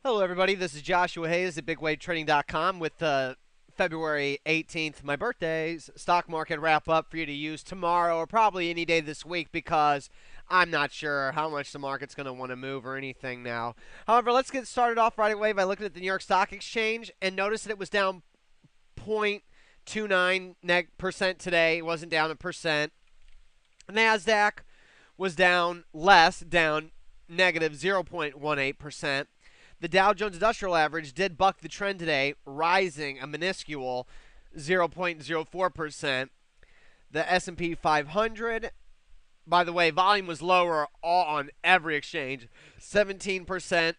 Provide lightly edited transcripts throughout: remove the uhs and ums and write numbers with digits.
Hello, everybody. This is Joshua Hayes at BigWaveTrading.com with February 18th, my birthday's stock market wrap up for you to use tomorrow or probably any day this week because I'm not sure how much the market's going to want to move or anything now. However, let's get started off right away by looking at the New York Stock Exchange and notice that it was down 0.29% today. It wasn't down a percent. NASDAQ was down less, down negative 0.18%. The Dow Jones Industrial Average did buck the trend today, rising a minuscule 0.04%. The S&P 500, by the way, volume was lower on every exchange, 17%,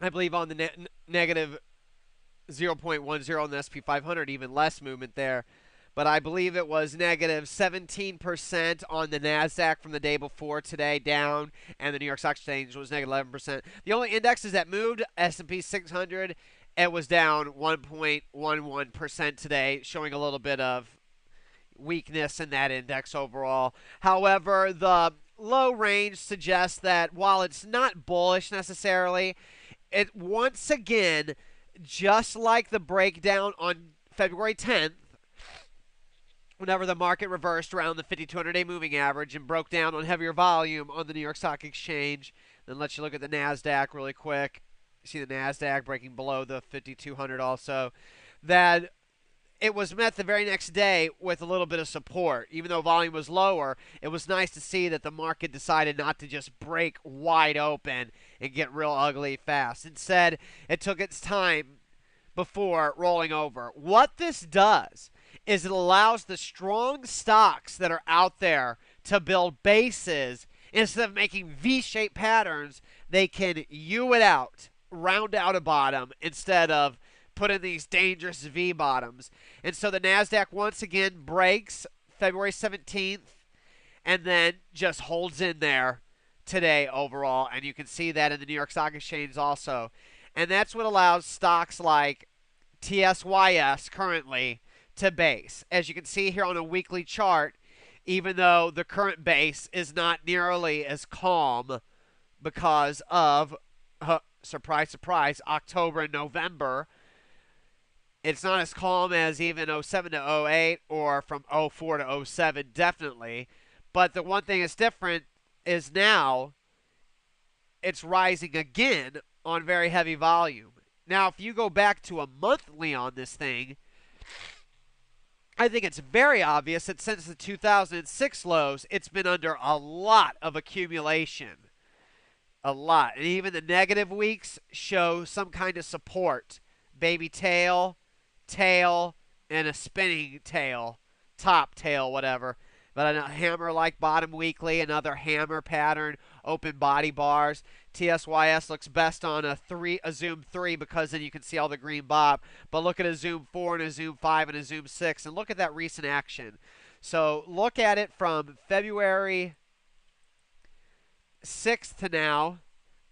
I believe, on the negative 0.10 on the S&P 500, even less movement there. But I believe it was negative 17% on the NASDAQ from the day before today, down, and the New York Stock Exchange was negative 11%. The only indexes that moved, S&P 600, it was down 1.11% today, showing a little bit of weakness in that index overall. However, the low range suggests that while it's not bullish necessarily, it once again, just like the breakdown on February 10th, whenever the market reversed around the 5,200-day moving average and broke down on heavier volume on the New York Stock Exchange. Then let's you look at the NASDAQ really quick. You see the NASDAQ breaking below the 5,200 also. That it was met the very next day with a little bit of support. Even though volume was lower, it was nice to see that the market decided not to just break wide open and get real ugly fast. Instead, it took its time before rolling over. What this does is it allows the strong stocks that are out there to build bases. Instead of making V-shaped patterns, they can U it out, round out a bottom, instead of put in these dangerous V bottoms. And so the NASDAQ once again breaks February 17th and then just holds in there today overall. And you can see that in the New York Stock Exchange also. And that's what allows stocks like TSYS currently to base. As you can see here on a weekly chart, even though the current base is not nearly as calm because of, surprise, surprise, October and November, it's not as calm as even 07 to 08 or from 04 to 07, definitely. But the one thing that's different is now it's rising again on very heavy volume. Now, if you go back to a monthly on this thing, I think it's very obvious that since the 2006 lows, it's been under a lot of accumulation. A lot. And even the negative weeks show some kind of support. Baby tail, and a spinning tail. Top tail, whatever. But a hammer-like bottom weekly, another hammer pattern, open body bars. TSYS looks best on a zoom 3 because then you can see all the green bob. But look at a zoom 4 and a zoom 5 and a zoom 6 and look at that recent action. So look at it from February 6th to now,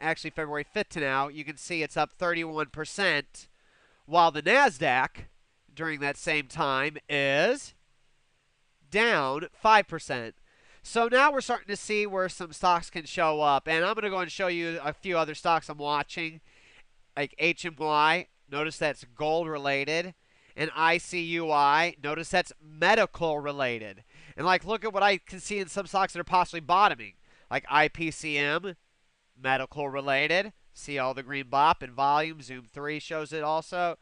actually February 5th to now, you can see it's up 31%, while the NASDAQ during that same time is down 5%. So now we're starting to see where some stocks can show up. And I'm going to go and show you a few other stocks I'm watching, like HMY. Notice that's gold related. And ICUI. Notice that's medical related. And like, look at what I can see in some stocks that are possibly bottoming, like IPCM, medical related. See all the green bop and volume. Zoom 3 shows it also.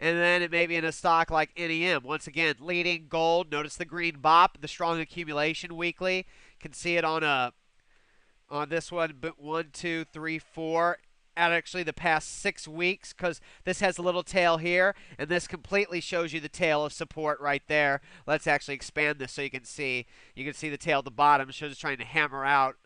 And then it may be in a stock like NEM. Once again, leading gold. Notice the green bop, the strong accumulation weekly. Can see it on this one, 1, 2, 3, 4. At actually the past 6 weeks, because this has a little tail here, and this completely shows you the tail of support right there. Let's actually expand this so you can see. You can see the tail at the bottom. It shows it's trying to hammer out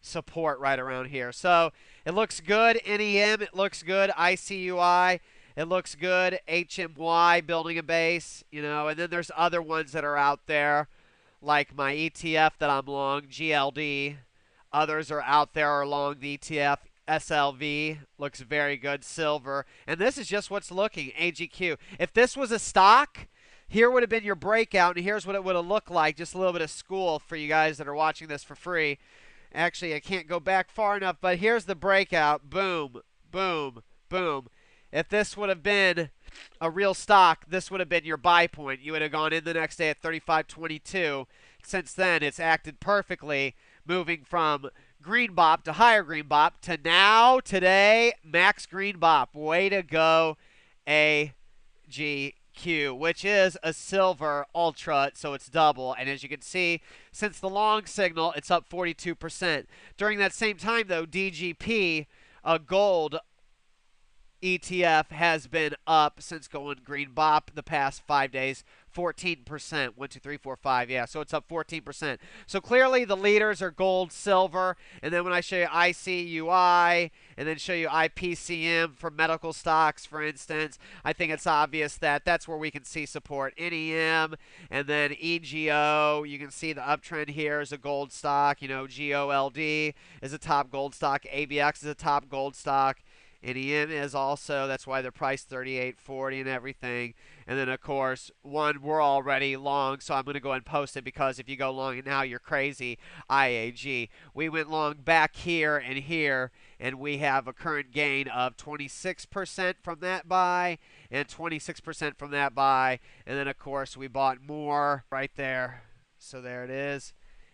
support right around here. So it looks good. NEM, it looks good. ICUI. It looks good. HMY building a base, and then there's other ones that are out there, like my ETF that I'm long, GLD. Others are out there along the ETF. SLV looks very good. Silver. And this is just what's looking. AGQ. If this was a stock, here would have been your breakout, and here's what it would have looked like. Just a little bit of school for you guys that are watching this for free. Actually, I can't go back far enough, but here's the breakout. Boom, boom, Boom. If this would have been a real stock, this would have been your buy point. You would have gone in the next day at 35.22. Since then, it's acted perfectly, moving from green bop to higher green bop to now, today, max green bop. Way to go, AGQ, which is a silver ultra, so it's double. And as you can see, since the long signal, it's up 42%. During that same time, though, DGP, a gold ETF, has been up since going green bop the past 5 days, 14%. 1, 2, 3, 4, 5. Yeah, so it's up 14%. So clearly the leaders are gold, silver, and then when I show you ICUI and then show you IPCM for medical stocks, for instance, I think it's obvious that that's where we can see support. NEM and then EGO. You can see the uptrend here is a gold stock. You know, GOLD is a top gold stock. ABX is a top gold stock. NEM is also, that's why they're priced 38.40 and everything. And then, of course, one we're already long, so I'm going to go ahead and post it because if you go long now, you're crazy. IAG. We went long back here, and we have a current gain of 26% from that buy and 26% from that buy. And then, of course, we bought more right there. So there it is.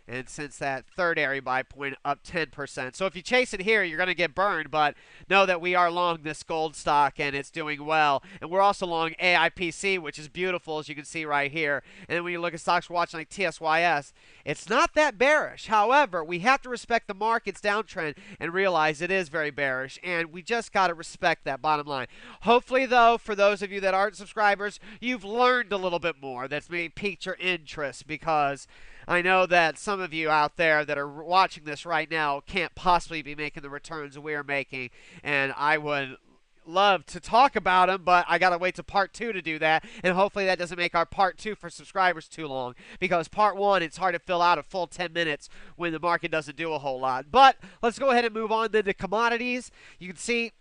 And since that third area buy point, up 10%. So if you chase it here, you're going to get burned. But know that we are long this gold stock, and it's doing well. And we're also long AIPC, which is beautiful, as you can see right here. And then when you look at stocks we're watching like TSYS, it's not that bearish. However, we have to respect the market's downtrend and realize it is very bearish. And we just got to respect that bottom line. Hopefully, though, for those of you that aren't subscribers, you've learned a little bit more. That's maybe piqued your interest, because I know that some of you out there that are watching this right now can't possibly be making the returns we're making, and I would love to talk about them, but I gotta wait to part 2 to do that, and hopefully that doesn't make our part 2 for subscribers too long, because part 1, it's hard to fill out a full 10 minutes when the market doesn't do a whole lot. But let's go ahead and move on then to commodities. You can see,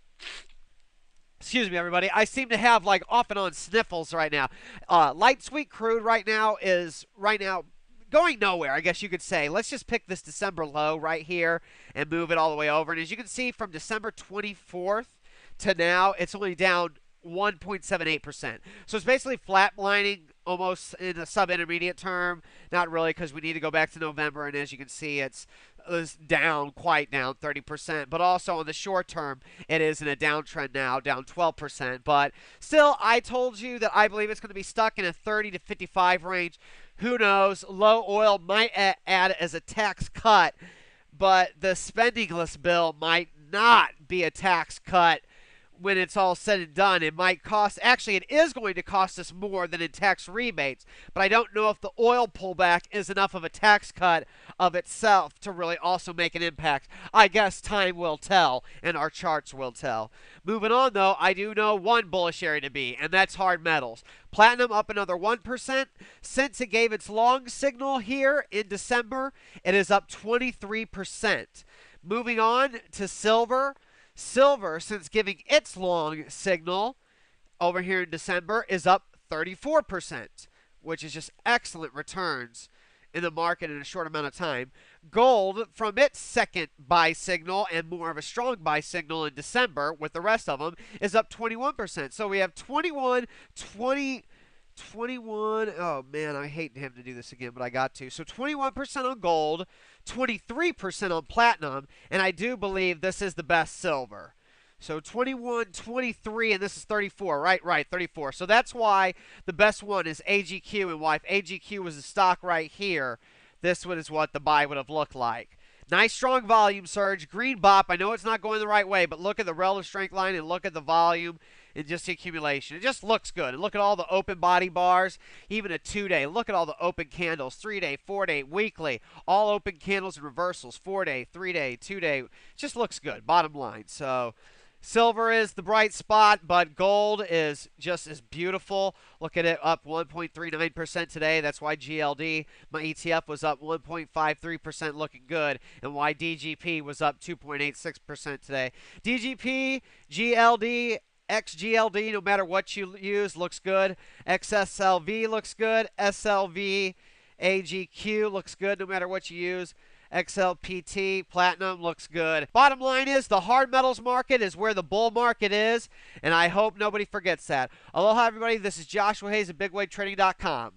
excuse me, everybody, I seem to have like off and on sniffles right now. Light sweet crude right now is going nowhere, I guess you could say. Let's just pick this December low right here and move it all the way over. And as you can see, from December 24th to now, it's only down 1.78%. So it's basically flatlining almost in a sub-intermediate term. Not really, because we need to go back to November. And as you can see, it's down, quite down, 30%. But also on the short term, it is in a downtrend now, down 12%. But still, I told you that I believe it's going to be stuck in a 30 to 55 range. Who knows? Low oil might add as a tax cut, but the spendingless bill might not be a tax cut when it's all said and done. It might cost, actually it is going to cost us more than in tax rebates, but I don't know if the oil pullback is enough of a tax cut of itself to really also make an impact. I guess time will tell, and our charts will tell. Moving on though, I do know one bullish area to be, and that's hard metals. Platinum up another 1%. Since it gave its long signal here in December, it is up 23%. Moving on to silver. Silver, since giving its long signal over here in December, is up 34%, which is just excellent returns in the market in a short amount of time. Gold, from its second buy signal and more of a strong buy signal in December with the rest of them, is up 21%. So we have 21, oh man, I hate him to do this again, but I got to. So 21% on gold, 23% on platinum, and I do believe this is the best silver. So 21, 23, and this is 34, right, 34. So that's why the best one is AGQ, and why if AGQ was a stock right here, this is what the buy would have looked like. Nice strong volume surge, green bop. I know it's not going the right way, but look at the relative strength line and look at the volume and just the accumulation. It just looks good. And look at all the open body bars, even a 2-day. Look at all the open candles, 3-day, 4-day, weekly. All open candles and reversals, 4-day, 3-day, 2-day. It just looks good, bottom line. So silver is the bright spot, but gold is just as beautiful. Look at it, up 1.39% today. That's why GLD, my ETF, was up 1.53%, looking good, and why DGP was up 2.86% today. DGP, GLD, XGLD, no matter what you use, looks good. XSLV looks good. SLV, AGQ looks good no matter what you use. XLPT, platinum looks good. Bottom line is the hard metals market is where the bull market is, and I hope nobody forgets that. Aloha, everybody. This is Joshua Hayes at BigWaveTrading.com.